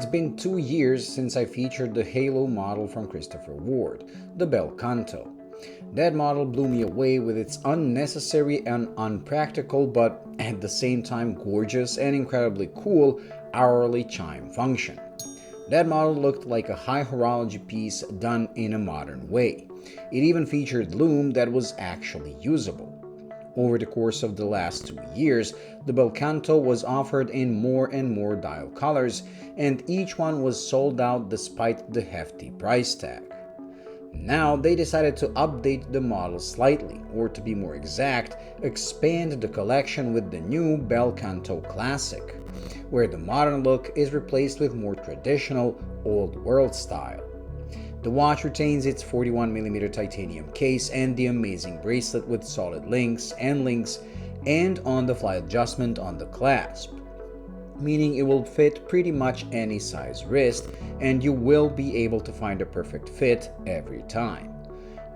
It's been 2 years since I featured the Halo model from Christopher Ward, the Bel Canto. That model blew me away with its unnecessary and unpractical but at the same time gorgeous and incredibly cool hourly chime function. That model looked like a high horology piece done in a modern way. It even featured loom that was actually usable. Over the course of the last 2 years, the Bel Canto was offered in more and more dial colors, and each one was sold out despite the hefty price tag. Now they decided to update the model slightly, or to be more exact, expand the collection with the new Bel Canto Classic, where the modern look is replaced with more traditional, old-world style. The watch retains its 41mm titanium case and the amazing bracelet with solid links and on-the-fly adjustment on the clasp, meaning it will fit pretty much any size wrist and you will be able to find a perfect fit every time.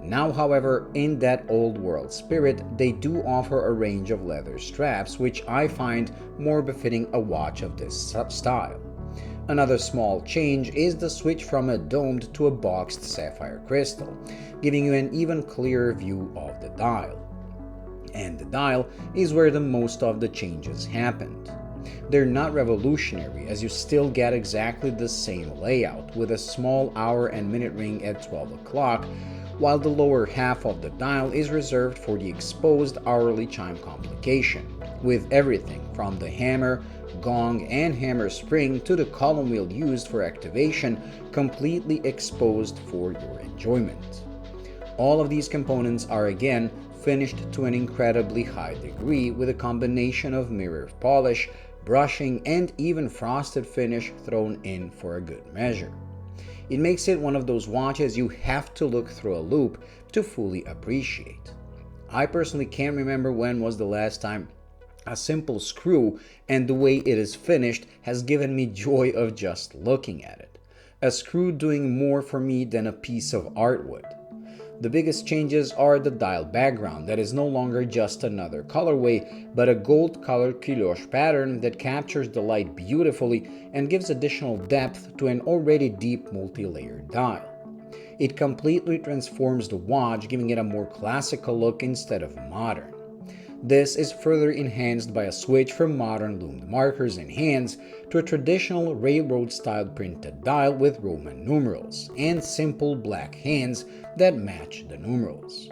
Now, however, in that old world spirit, they do offer a range of leather straps which I find more befitting a watch of this style. Another small change is the switch from a domed to a boxed sapphire crystal, giving you an even clearer view of the dial. And the dial is where the most of the changes happened. They're not revolutionary, as you still get exactly the same layout with a small hour and minute ring at 12 o'clock, while the lower half of the dial is reserved for the exposed hourly chime complication, with everything from the hammer, gong, and hammer spring to the column wheel used for activation completely exposed for your enjoyment. All of these components are again finished to an incredibly high degree with a combination of mirror polish, brushing, and even frosted finish thrown in for a good measure. It makes it one of those watches you have to look through a loupe to fully appreciate. I personally can't remember when was the last time a simple screw and the way it is finished has given me joy of just looking at it. A screw doing more for me than a piece of art would. The biggest changes are the dial background that is no longer just another colorway, but a gold-colored quilloche pattern that captures the light beautifully and gives additional depth to an already deep multi-layered dial. It completely transforms the watch, giving it a more classical look instead of modern. This is further enhanced by a switch from modern loomed markers and hands to a traditional railroad-styled printed dial with Roman numerals and simple black hands that match the numerals.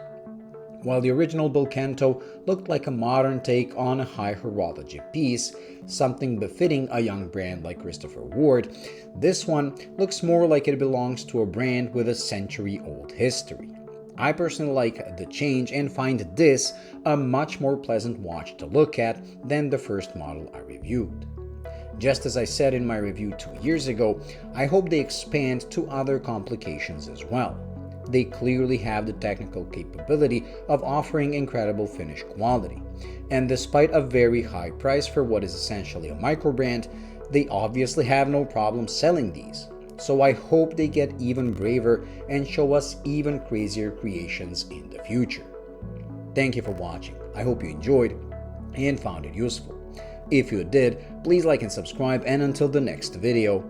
While the original Bel Canto looked like a modern take on a high horology piece, something befitting a young brand like Christopher Ward, this one looks more like it belongs to a brand with a century-old history. I personally like the change and find this a much more pleasant watch to look at than the first model I reviewed. Just as I said in my review 2 years ago, I hope they expand to other complications as well. They clearly have the technical capability of offering incredible finish quality, and despite a very high price for what is essentially a microbrand, they obviously have no problem selling these. So I hope they get even braver and show us even crazier creations in the future. Thank you for watching. I hope you enjoyed and found it useful. If you did, please like and subscribe, and until the next video,